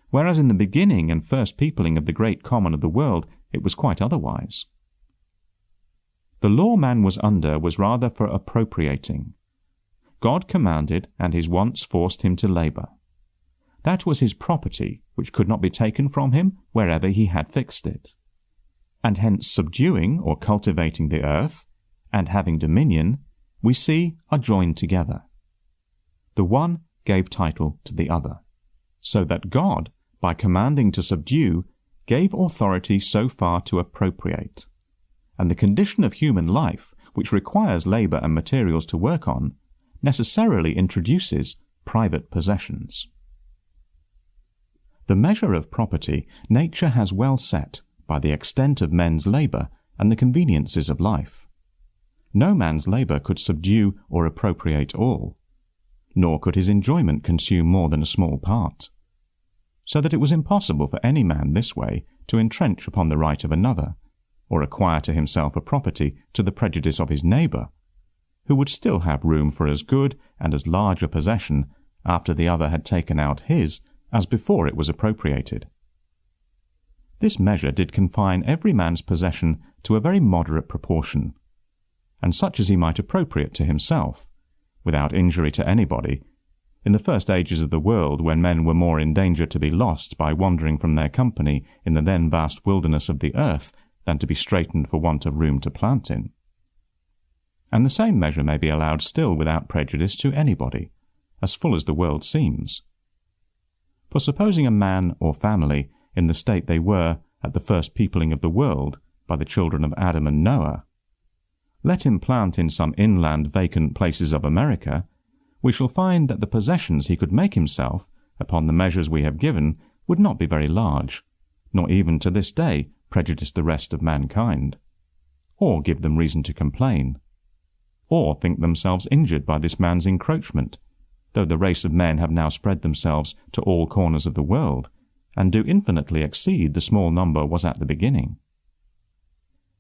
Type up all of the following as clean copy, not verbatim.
whereas in the beginning and first peopling of the great common of the world it was quite otherwise. The law man was under was rather for appropriating. God commanded, and his wants forced him to labour. That was his property, which could not be taken from him wherever he had fixed it. And hence subduing or cultivating the earth, and having dominion, we see are joined together. The one gave title to the other, so that God, by commanding to subdue, gave authority so far to appropriate. And the condition of human life, which requires labour and materials to work on, necessarily introduces private possessions. The measure of property nature has well set by the extent of men's labour and the conveniences of life. No man's labour could subdue or appropriate all, nor could his enjoyment consume more than a small part, so that it was impossible for any man this way to entrench upon the right of another, or acquire to himself a property to the prejudice of his neighbour, who would still have room for as good and as large a possession after the other had taken out his as before it was appropriated. This measure did confine every man's possession to a very moderate proportion, and such as he might appropriate to himself, without injury to anybody, in the first ages of the world, when men were more in danger to be lost by wandering from their company in the then vast wilderness of the earth than to be straitened for want of room to plant in. And the same measure may be allowed still without prejudice to anybody, as full as the world seems. For supposing a man or family in the state they were at the first peopling of the world by the children of Adam and Noah, let him plant in some inland vacant places of America, we shall find that the possessions he could make himself, upon the measures we have given, would not be very large, nor even to this day prejudice the rest of mankind, or give them reason to complain, or think themselves injured by this man's encroachment, though the race of men have now spread themselves to all corners of the world, and do infinitely exceed the small number was at the beginning.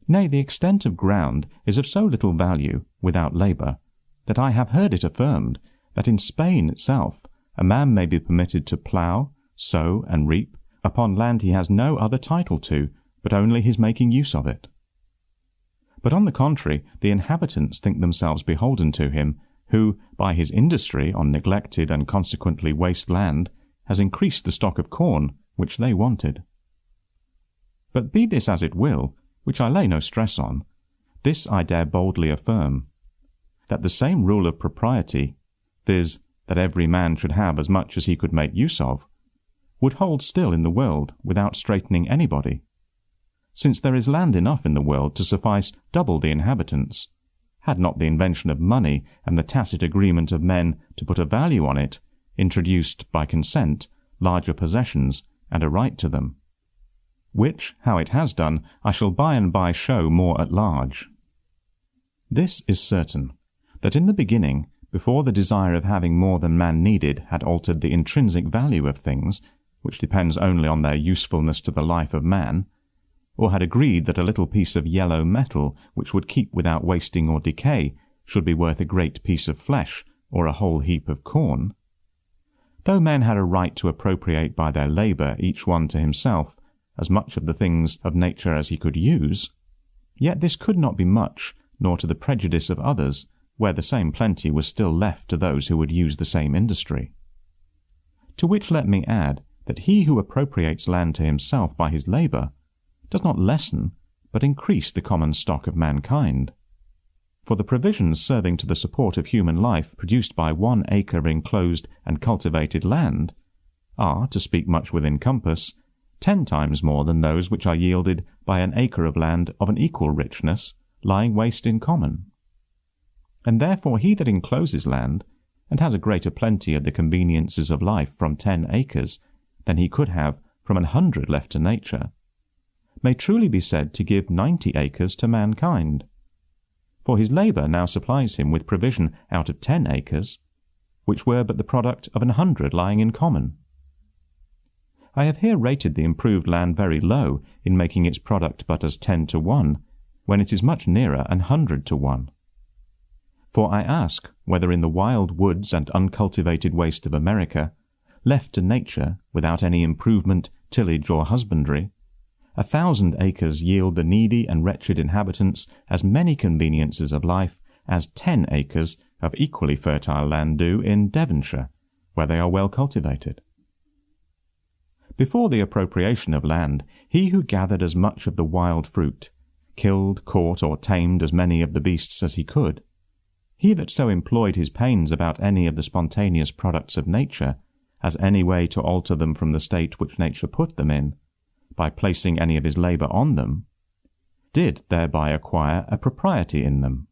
Nay, the extent of ground is of so little value, without labour, that I have heard it affirmed that in Spain itself a man may be permitted to plough, sow, and reap upon land he has no other title to, but only his making use of it. But on the contrary, the inhabitants think themselves beholden to him, who, by his industry on neglected and consequently waste land, has increased the stock of corn which they wanted. But be this as it will, which I lay no stress on, this I dare boldly affirm, that the same rule of propriety, viz., that every man should have as much as he could make use of, would hold still in the world without straitening anybody, since there is land enough in the world to suffice double the inhabitants, had not the invention of money and the tacit agreement of men to put a value on it introduced by consent larger possessions and a right to them, which, how it has done, I shall by and by show more at large. This is certain, that in the beginning, before the desire of having more than man needed had altered the intrinsic value of things, which depends only on their usefulness to the life of man, or had agreed that a little piece of yellow metal which would keep without wasting or decay should be worth a great piece of flesh or a whole heap of corn, though men had a right to appropriate by their labour each one to himself as much of the things of nature as he could use, yet this could not be much, nor to the prejudice of others, where the same plenty was still left to those who would use the same industry. To which let me add that he who appropriates land to himself by his labour does not lessen, but increase the common stock of mankind. For the provisions serving to the support of human life produced by 1 acre of enclosed and cultivated land are, to speak much within compass, 10 times more than those which are yielded by an acre of land of an equal richness, lying waste in common. And therefore he that encloses land, and has a greater plenty of the conveniences of life from 10 acres than he could have from 100 left to nature, may truly be said to give 90 acres to mankind. For his labour now supplies him with provision out of 10 acres, which were but the product of 100 lying in common. I have here rated the improved land very low in making its product but as 10 to 1, when it is much nearer 100 to 1. For I ask whether in the wild woods and uncultivated waste of America left to nature without any improvement, tillage or husbandry, 1,000 acres yield the needy and wretched inhabitants as many conveniences of life as 10 acres of equally fertile land do in Devonshire, where they are well cultivated. Before the appropriation of land, he who gathered as much of the wild fruit, killed, caught, or tamed as many of the beasts as he could, he that so employed his pains about any of the spontaneous products of nature, as any way to alter them from the state which nature put them in, by placing any of his labour on them, did thereby acquire a propriety in them.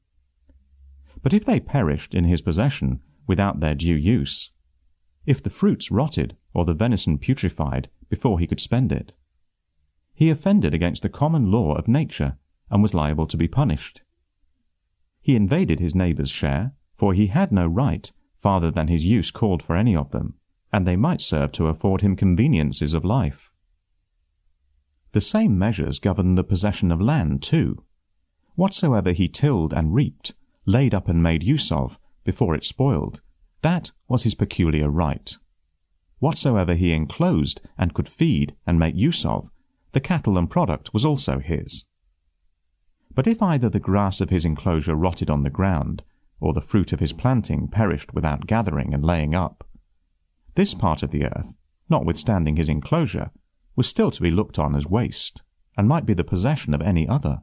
But if they perished in his possession without their due use, if the fruits rotted or the venison putrefied before he could spend it, he offended against the common law of nature and was liable to be punished. He invaded his neighbour's share, for he had no right farther than his use called for any of them, and they might serve to afford him conveniences of life. The same measures govern the possession of land too. Whatsoever he tilled and reaped, laid up and made use of, before it spoiled, that was his peculiar right. Whatsoever he enclosed and could feed and make use of, the cattle and product was also his. But if either the grass of his enclosure rotted on the ground, or the fruit of his planting perished without gathering and laying up, this part of the earth, notwithstanding his enclosure, was still to be looked on as waste, and might be the possession of any other.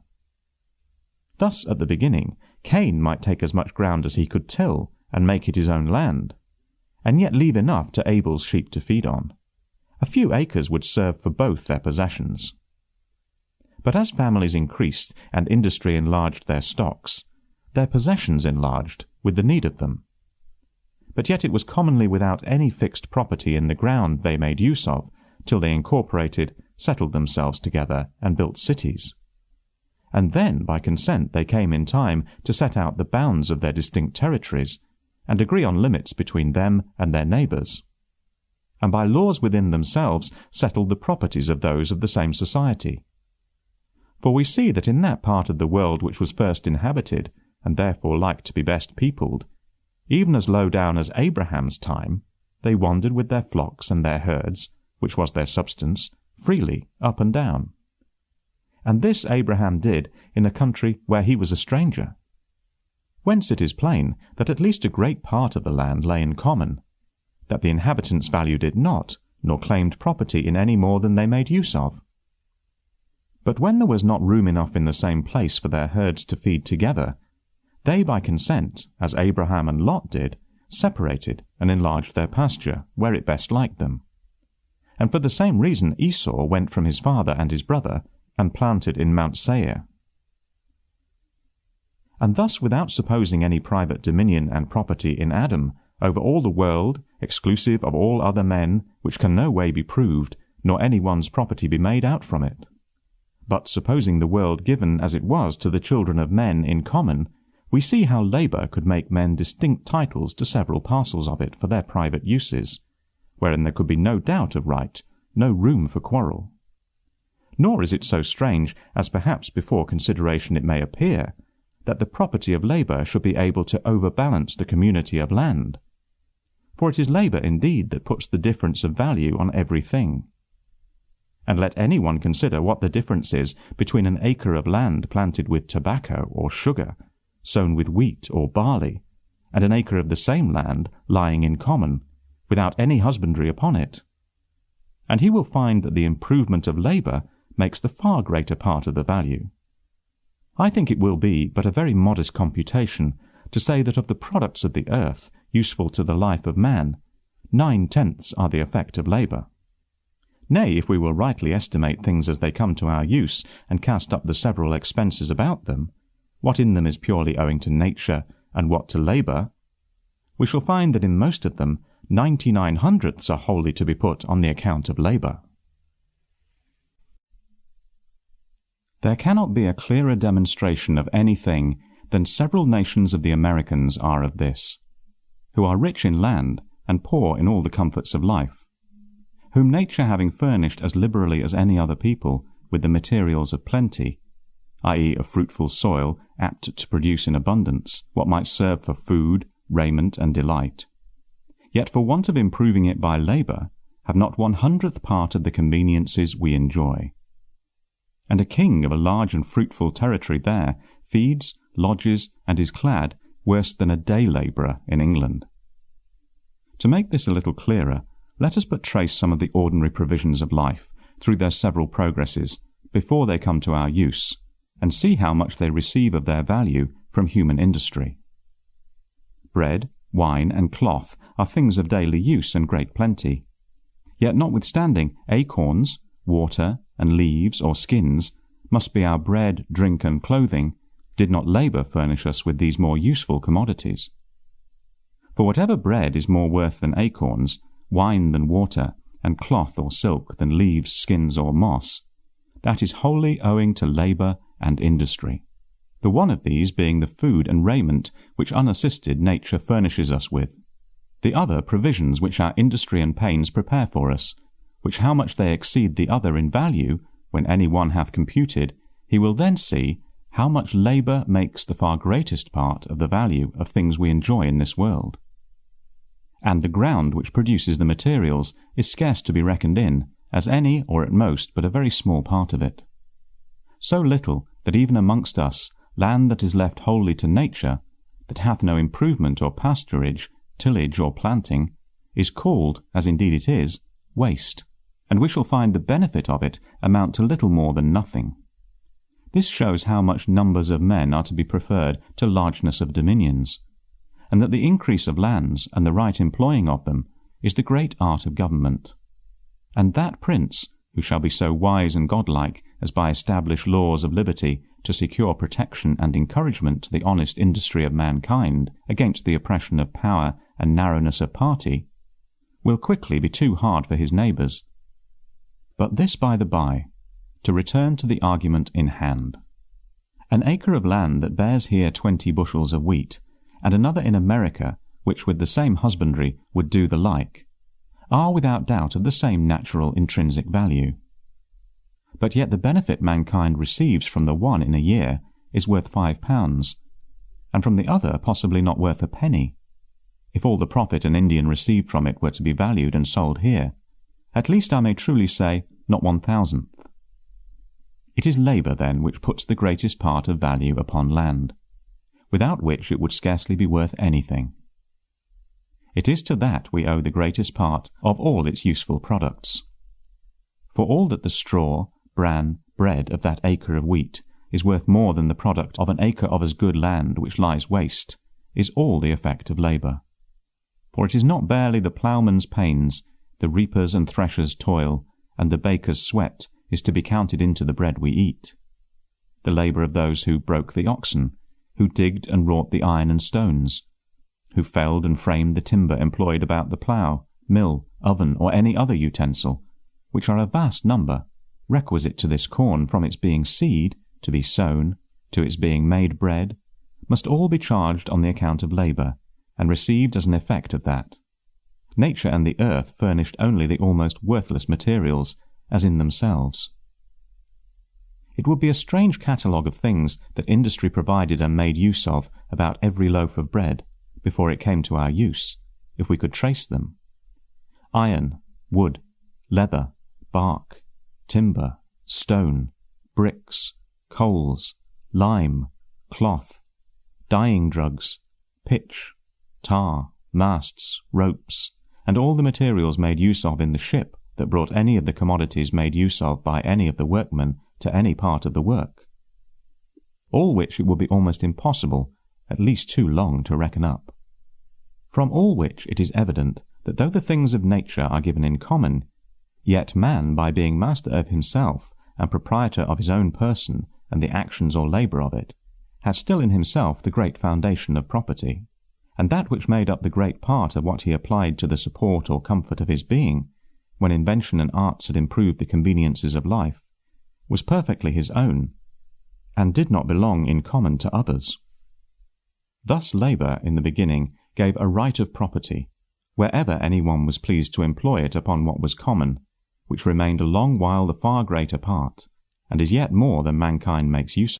Thus, at the beginning, Cain might take as much ground as he could till, and make it his own land, and yet leave enough to Abel's sheep to feed on. A few acres would serve for both their possessions. But as families increased and industry enlarged their stocks, their possessions enlarged with the need of them. But yet it was commonly without any fixed property in the ground they made use of, till they incorporated, settled themselves together, and built cities. And then, by consent, they came in time to set out the bounds of their distinct territories, and agree on limits between them and their neighbours, and by laws within themselves settled the properties of those of the same society. For we see that in that part of the world which was first inhabited, and therefore like to be best peopled, even as low down as Abraham's time, they wandered with their flocks and their herds, which was their substance, freely up and down. And this Abraham did in a country where he was a stranger. Whence it is plain that at least a great part of the land lay in common, that the inhabitants valued it not, nor claimed property in any more than they made use of. But when there was not room enough in the same place for their herds to feed together, they by consent, as Abraham and Lot did, separated and enlarged their pasture where it best liked them. And for the same reason Esau went from his father and his brother, and planted in Mount Seir. And thus, without supposing any private dominion and property in Adam over all the world, exclusive of all other men, which can no way be proved, nor any one's property be made out from it, but supposing the world given as it was to the children of men in common, we see how labour could make men distinct titles to several parcels of it for their private uses, wherein there could be no doubt of right, no room for quarrel. Nor is it so strange, as perhaps before consideration it may appear, that the property of labour should be able to overbalance the community of land. For it is labour indeed that puts the difference of value on every thing. And let any one consider what the difference is between an acre of land planted with tobacco or sugar, sown with wheat or barley, and an acre of the same land lying in common, without any husbandry upon it. And he will find that the improvement of labour makes the far greater part of the value. I think it will be but a very modest computation to say that of the products of the earth useful to the life of man, 9/10 are the effect of labour. Nay, if we will rightly estimate things as they come to our use, and cast up the several expenses about them, what in them is purely owing to nature, and what to labour, we shall find that in most of them 99/100 are wholly to be put on the account of labour. There cannot be a clearer demonstration of anything than several nations of the Americans are of this, who are rich in land and poor in all the comforts of life, whom nature having furnished as liberally as any other people with the materials of plenty, i.e. a fruitful soil apt to produce in abundance what might serve for food, raiment, and delight, yet for want of improving it by labour, have not 1/100th part of the conveniences we enjoy. And a king of a large and fruitful territory there feeds, lodges, and is clad worse than a day labourer in England. To make this a little clearer, let us but trace some of the ordinary provisions of life through their several progresses before they come to our use, and see how much they receive of their value from human industry. Bread, wine, and cloth are things of daily use and great plenty. Yet notwithstanding, acorns, water, and leaves or skins must be our bread, drink, and clothing, did not labour furnish us with these more useful commodities. For whatever bread is more worth than acorns, wine than water, and cloth or silk than leaves, skins, or moss, that is wholly owing to labour and industry, the one of these being the food and raiment which unassisted nature furnishes us with, the other provisions which our industry and pains prepare for us, which how much they exceed the other in value, when any one hath computed, he will then see how much labour makes the far greatest part of the value of things we enjoy in this world. And the ground which produces the materials is scarce to be reckoned in, as any, or at most, but a very small part of it. So little that even amongst us, land that is left wholly to nature, that hath no improvement or pasturage, tillage or planting, is called, as indeed it is, waste, and we shall find the benefit of it amount to little more than nothing. This shows how much numbers of men are to be preferred to largeness of dominions, and that the increase of lands and the right employing of them is the great art of government. And that prince, who shall be so wise and godlike as by established laws of liberty to secure protection and encouragement to the honest industry of mankind against the oppression of power and narrowness of party, will quickly be too hard for his neighbours. But this by the by, to return to the argument in hand. An acre of land that bears here 20 bushels of wheat, and another in America, which with the same husbandry would do the like, are without doubt of the same natural intrinsic value. But yet the benefit mankind receives from the one in a year is worth £5, and from the other possibly not worth a penny. If all the profit an Indian received from it were to be valued and sold here, at least I may truly say not 1,000th. It is labour, then, which puts the greatest part of value upon land, without which it would scarcely be worth anything. It is to that we owe the greatest part of all its useful products. For all that the straw, bran, bread of that acre of wheat is worth more than the product of an acre of as good land which lies waste, is all the effect of labour. For it is not barely the ploughman's pains, the reaper's and thresher's toil, and the baker's sweat is to be counted into the bread we eat. The labour of those who broke the oxen, who digged and wrought the iron and stones, who felled and framed the timber employed about the plough, mill, oven, or any other utensil, which are a vast number, requisite to this corn from its being seed, to be sown, to its being made bread, must all be charged on the account of labour, and received as an effect of that. Nature and the earth furnished only the almost worthless materials, as in themselves. It would be a strange catalogue of things that industry provided and made use of about every loaf of bread, before it came to our use, if we could trace them. Iron, wood, leather, bark, timber, stone, bricks, coals, lime, cloth, dyeing drugs, pitch, tar, masts, ropes, and all the materials made use of in the ship that brought any of the commodities made use of by any of the workmen to any part of the work. All which it would be almost impossible, at least too long, to reckon up. From all which it is evident that though the things of nature are given in common, yet man, by being master of himself and proprietor of his own person and the actions or labour of it, had still in himself the great foundation of property, and that which made up the great part of what he applied to the support or comfort of his being, when invention and arts had improved the conveniences of life, was perfectly his own, and did not belong in common to others. Thus labour, in the beginning, gave a right of property, wherever any one was pleased to employ it upon what was common, which remained a long while the far greater part, and is yet more than mankind makes use